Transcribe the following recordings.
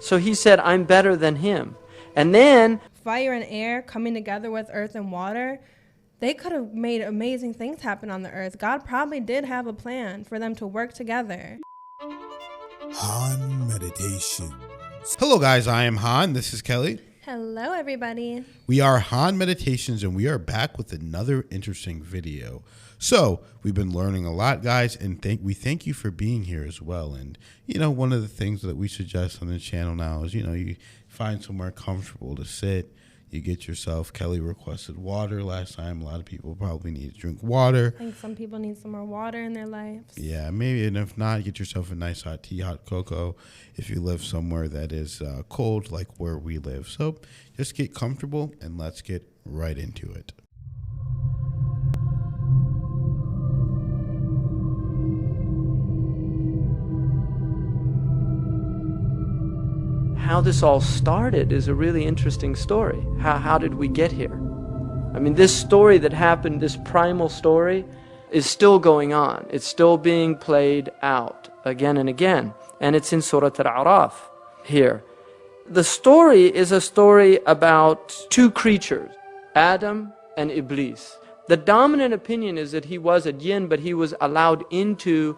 So he said, I'm better than him. And then fire and air coming together with earth and water, they could have made amazing things happen on the earth. God probably did have a plan for them to work together. Han Meditations. Hello guys, I am Han. This is Kelly. Hello everybody. We are Han Meditations and we are back with another interesting video. So we've been learning a lot, guys, and we thank you for being here as well. And one of the things that we suggest on the channel now is you find somewhere comfortable to sit. You get yourself, Kelly requested water last time. A lot of people probably need to drink water. I think some people need some more water in their lives. Yeah, maybe, and if not, get yourself a nice hot tea, hot cocoa if you live somewhere that is cold like where we live. So just get comfortable and let's get right into it. how this all started is a really interesting story. How did we get here? I mean, this story that happened, this primal story, is still going on. It's still being played out again and again. And it's in Surah Al-A'raf here. The story is a story about two creatures, Adam and Iblis. The dominant opinion is that he was a jinn, but he was allowed into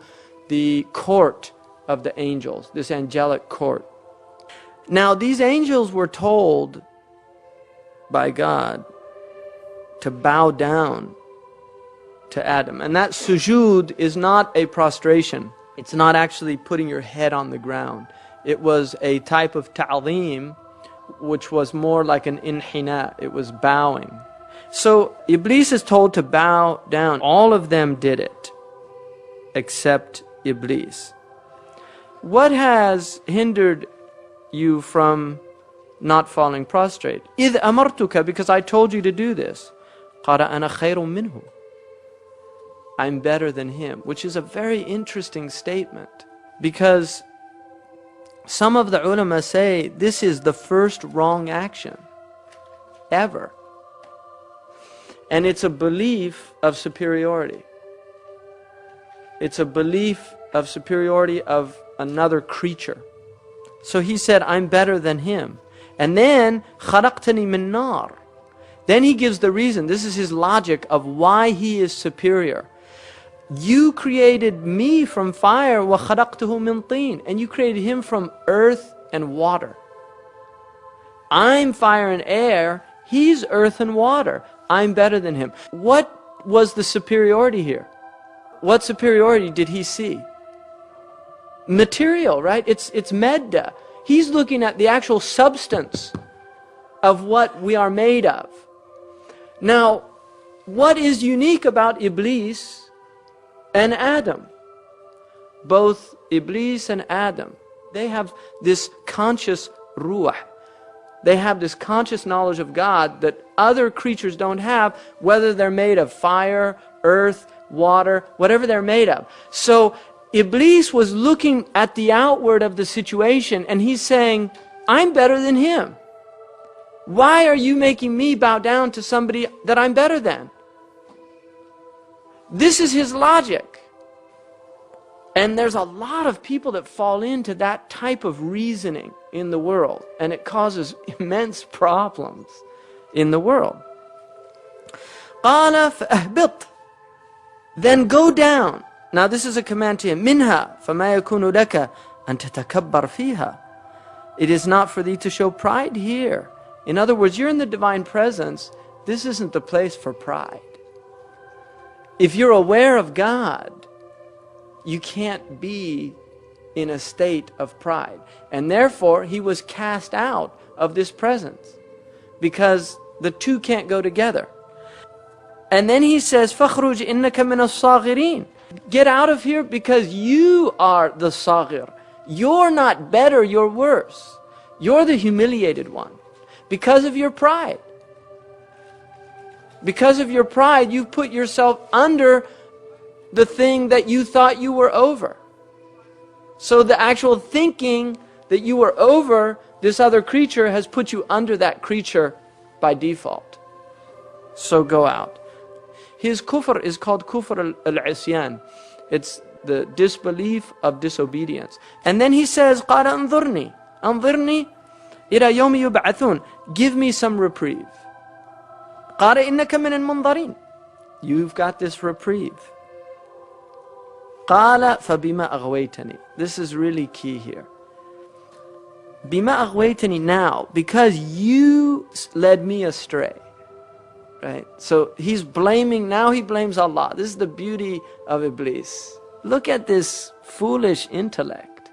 the court of the angels, this angelic court. Now, these angels were told by God to bow down to Adam. And that sujood is not a prostration. It's not actually putting your head on the ground. It was a type of ta'zeem, which was more like an inhina. It was bowing. So Iblis is told to bow down. All of them did it, except Iblis. What has hindered you from not falling prostrate? إِذْ أَمَرْتُكَ, because I told you to do this. قَالَ أَنَا خَيْرٌ مِّنْهُ, I'm better than him, which is a very interesting statement, because some of the ulama say this is the first wrong action ever. And it's a belief of superiority. It's a belief of superiority of another creature. So he said, I'm better than him. And then, خَلَقْتَنِي مِن نَارٍ. Then he gives the reason. This is his logic of why he is superior. You created me from fire, وَخَلَقْتُهُ مِن طِينٍ, and you created him from earth and water. I'm fire and air, he's earth and water. I'm better than him. What was the superiority here? What superiority did he see? Material, right? It's medda. He's looking at the actual substance of what we are made of. Now, what is unique about Iblis and Adam? Both Iblis and Adam, they have this conscious ruh. They have this conscious knowledge of God that other creatures don't have, whether they're made of fire, earth, water, whatever they're made of. So Iblis was looking at the outward of the situation and he's saying, I'm better than him. Why are you making me bow down to somebody that I'm better than? This is his logic. And there's a lot of people that fall into that type of reasoning in the world, and it causes immense problems in the world. قَالَ فَأَهْبِطْ, then go down. Now this is a command to him. مِنْهَا فَمَا يَكُونُ لَكَ أَن تَتَكَبَّرْ فِيهَا. It is not for thee to show pride here. In other words, you're in the divine presence. This isn't the place for pride. If you're aware of God, you can't be in a state of pride. And therefore, he was cast out of this presence, because the two can't go together. And then he says, فَخْرُجْ إِنَّكَ مِنَ الصَّاغِرِينَ. Get out of here, because you are the saghir. You're not better, you're worse. You're the humiliated one because of your pride. Because of your pride, you've put yourself under the thing that you thought you were over. So the actual thinking that you were over this other creature has put you under that creature by default. So go out. His kufr is called kufr al-isyan. It's the disbelief of disobedience. And then he says, قَالَ أَنظُرْنِي أنظرني إلى يوم يبعثون. Give me some reprieve. قال إنك من المنظرين. You've got this reprieve. قال فبما أغويتني. This is really key here. بما أغويتني, now, because you led me astray. Right? So he's blaming, now he blames Allah. This is the beauty of Iblis. Look at this foolish intellect.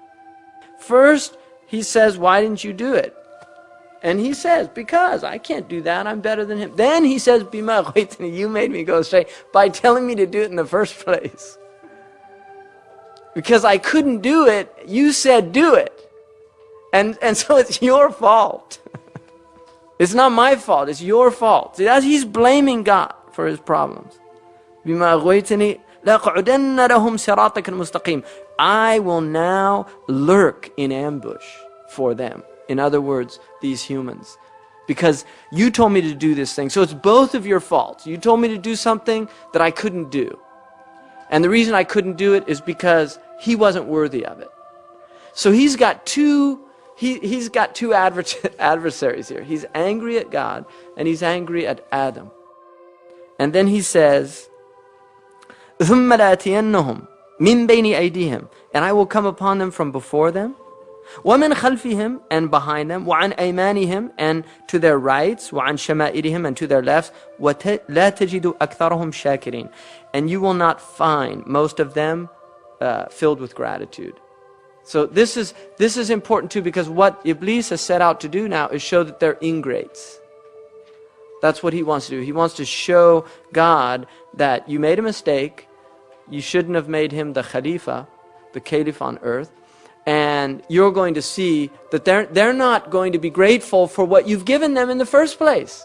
First, he says, why didn't you do it? And he says, because I can't do that, I'm better than him. Then he says, Bima aghwaytani, you made me go astray by telling me to do it in the first place. Because I couldn't do it, you said do it. And so it's your fault. It's not my fault, it's your fault. See, he's blaming God for his problems. بِمَا أَغْوَيْتَنِي لَأَقْعُدَنَّ لَهُمْ صِرَاطَكَ الْمُسْتَقِيمَ. I will now lurk in ambush for them. In other words, these humans. Because you told me to do this thing. So it's both of your faults. You told me to do something that I couldn't do. And the reason I couldn't do it is because he wasn't worthy of it. So he's got two adversaries here. He's angry at God and he's angry at Adam. And then he says, ثُمَّ لَأَتِيَنَّهُمْ مِنْ بَيْنِ أَيْدِيهِمْ, and I will come upon them from before them, وَمِنْ خَلْفِهِمْ, and behind them, وَعَنْ أَيْمَانِهِمْ, and to their rights, وَعَنْ شَمَائِلِهِمْ, and to their lefts, وَلَا تَجِدُ أَكْثَرَهُمْ شَاكِرِينَ, and you will not find most of them filled with gratitude. So this is important too, because what Iblis has set out to do now is show that they're ingrates. That's what he wants to do. He wants to show God that you made a mistake, you shouldn't have made him the Khalifa, the Caliph on earth, and you're going to see that they're not going to be grateful for what you've given them in the first place.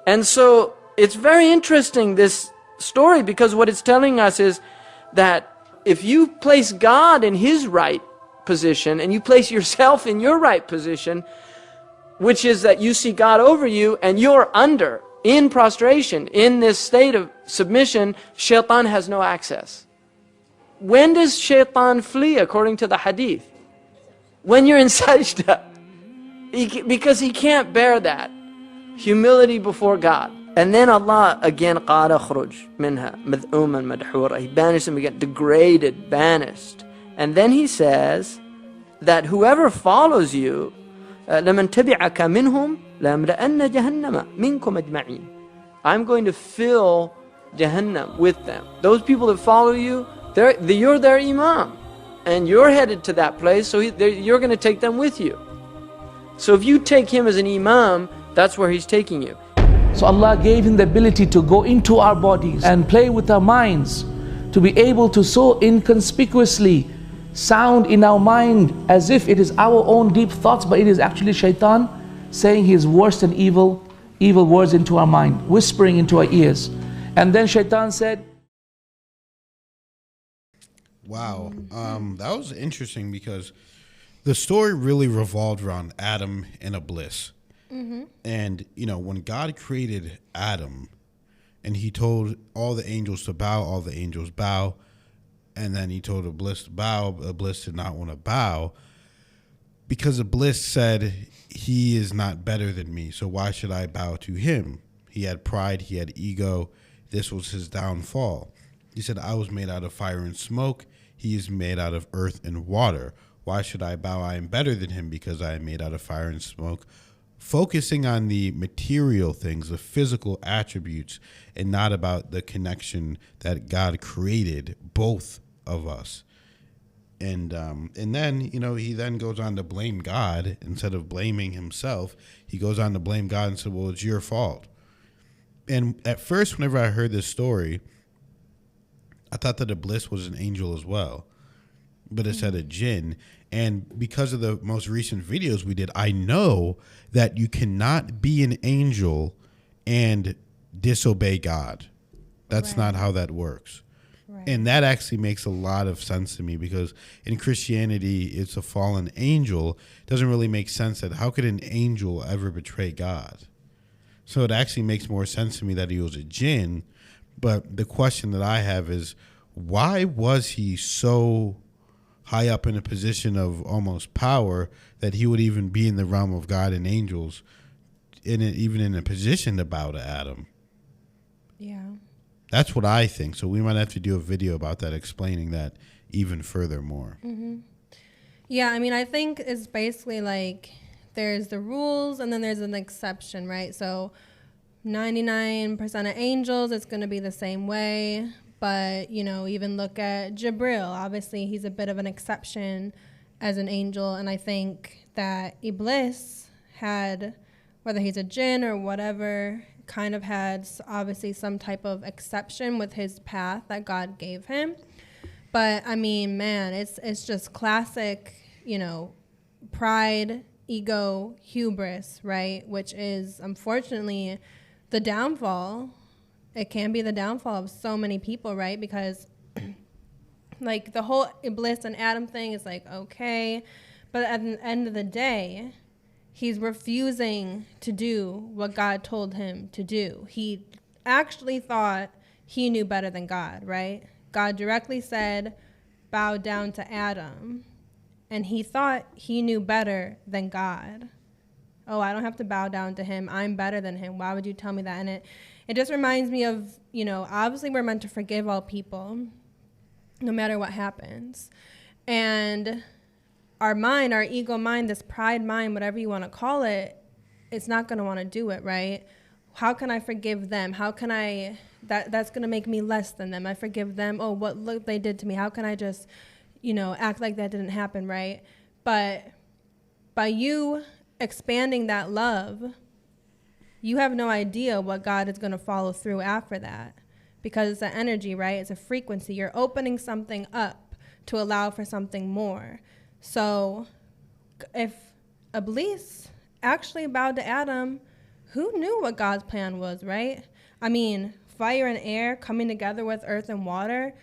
And so it's very interesting, this story, because what it's telling us is that if you place God in his right position and you place yourself in your right position, which is that you see God over you and you're under, in prostration, in this state of submission, shaitan has no access. When does shaitan flee according to the hadith? When you're in sajda. Because he can't bear that. Humility before God. And then Allah again, قَالَ خُرُجْ مِنْهَا مَذْءُومًا مَدْحُورًا. He banished them again, degraded, banished. And then he says that whoever follows you, لَمَنْ تَبِعَكَ مِنْهُمْ لَأَمْلَأَنَّ جَهَنَّمَ مِنْكُمْ أَجْمَعِينَ. I'm going to fill Jahannam with them. Those people that follow you, you're their imam. And you're headed to that place, so you're going to take them with you. So if you take him as an imam, that's where he's taking you. So Allah gave him the ability to go into our bodies and play with our minds, to be able to so inconspicuously sound in our mind as if it is our own deep thoughts, but it is actually shaitan saying his worst and evil words into our mind, whispering into our ears. And then shaitan said, wow, that was interesting, because the story really revolved around Adam and Iblis. Mm-hmm. And, when God created Adam and he told all the angels to bow, all the angels bow. And then he told Iblis to bow. Iblis did not want to bow because Iblis said, he is not better than me, so why should I bow to him? He had pride, he had ego. This was his downfall. He said, I was made out of fire and smoke. He is made out of earth and water. Why should I bow? I am better than him because I am made out of fire and smoke. Focusing on the material things, the physical attributes, and not about the connection that God created both of us. And then, he then goes on to blame God. Instead of blaming himself, he goes on to blame God and said, well, it's your fault. And at first, whenever I heard this story, I thought that Iblis was an angel as well, but it said a jinn. And because of the most recent videos we did, I know that you cannot be an angel and disobey God. That's not how that works. Right. And that actually makes a lot of sense to me, because in Christianity, it's a fallen angel. It doesn't really make sense that how could an angel ever betray God? So it actually makes more sense to me that he was a jinn. But the question that I have is, why was he so high up in a position of almost power, that he would even be in the realm of God and angels, even in a position to bow to Adam. Yeah. That's what I think. So we might have to do a video about that, explaining that even further more. Mm-hmm. Yeah, I mean, I think it's basically like there's the rules and then there's an exception, right? So 99% of angels, it's going to be the same way. But, you know, even look at Jibril. Obviously, he's a bit of an exception as an angel. And I think that Iblis had, whether he's a jinn or whatever, kind of had obviously some type of exception with his path that God gave him. But, I mean, man, it's just classic, you know, pride, ego, hubris, right? Which is, unfortunately, the downfall. It can be the downfall of so many people, right? Because, like, the whole Iblis and Adam thing is like, okay. But at the end of the day, he's refusing to do what God told him to do. He actually thought he knew better than God, right? God directly said, bow down to Adam. And he thought he knew better than God. Oh, I don't have to bow down to him. I'm better than him. Why would you tell me that? And it just reminds me of, you know, obviously we're meant to forgive all people, no matter what happens. And our mind, our ego mind, this pride mind, whatever you want to call it, it's not going to want to do it, right? How can I forgive them? How can I, that's going to make me less than them. I forgive them. Oh, look they did to me. How can I just, you know, act like that didn't happen, right? But by you expanding that love, you have no idea what God is going to follow through after that, because it's an energy, right? It's a frequency. You're opening something up to allow for something more. So if Iblis actually bowed to Adam, who knew what God's plan was, right? I mean, fire and air coming together with earth and water,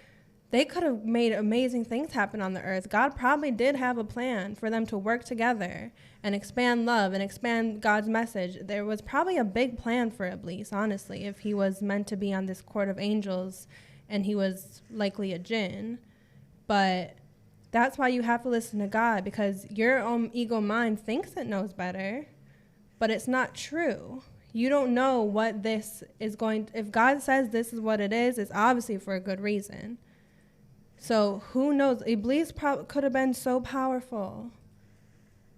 they could have made amazing things happen on the earth. God probably did have a plan for them to work together and expand love and expand God's message. There was probably a big plan for Iblis, honestly, if he was meant to be on this court of angels and he was likely a jinn. But that's why you have to listen to God, because your own ego mind thinks it knows better, but it's not true. You don't know what this is going to, if God says this is what it is, it's obviously for a good reason. So who knows? Iblis could have been so powerful,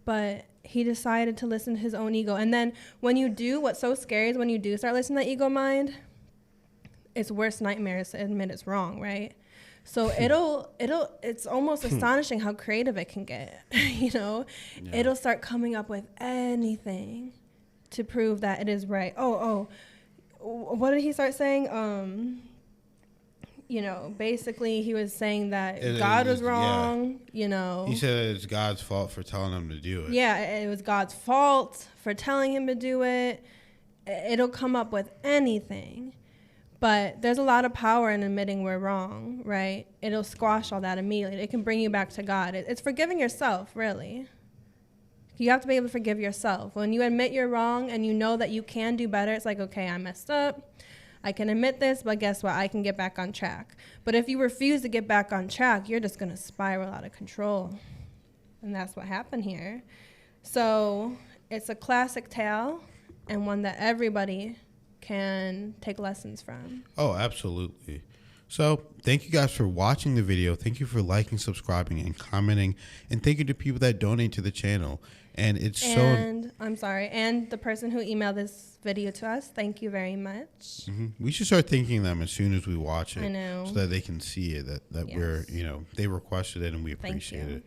but he decided to listen to his own ego. And then when you do, what's so scary is when you do start listening to that ego mind, it's worst nightmares to admit it's wrong, right? So it's almost astonishing how creative it can get, you know? Yeah. It'll start coming up with anything to prove that it is right. What did he start saying? You know, basically he was saying that God was wrong, yeah. You know. He said it's God's fault for telling him to do it. Yeah, it was God's fault for telling him to do it. It'll come up with anything. But there's a lot of power in admitting we're wrong, right? It'll squash all that immediately. It can bring you back to God. It's forgiving yourself, really. You have to be able to forgive yourself. When you admit you're wrong and you know that you can do better, it's like, okay, I messed up. I can admit this, but guess what? I can get back on track. But if you refuse to get back on track, you're just going to spiral out of control. And that's what happened here. So it's a classic tale and one that everybody can take lessons from. Oh, absolutely. So thank you guys for watching the video. Thank you for liking, subscribing, and commenting. And thank you to people that donate to the channel. And I'm sorry. And the person who emailed this video to us, thank you very much. Mm-hmm. We should start thanking them as soon as we watch it. I know. So that they can see it, that yes. We're, you know, they requested it and we appreciate it.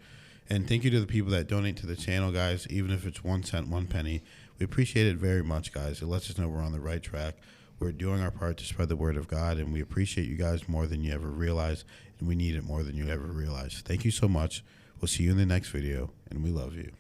And thank you to the people that donate to the channel, guys. Even if it's 1 cent, 1 penny, we appreciate it very much, guys. It lets us know we're on the right track. We're doing our part to spread the word of God, and we appreciate you guys more than you ever realize, and we need it more than you ever realize. Thank you so much. We'll see you in the next video, and we love you.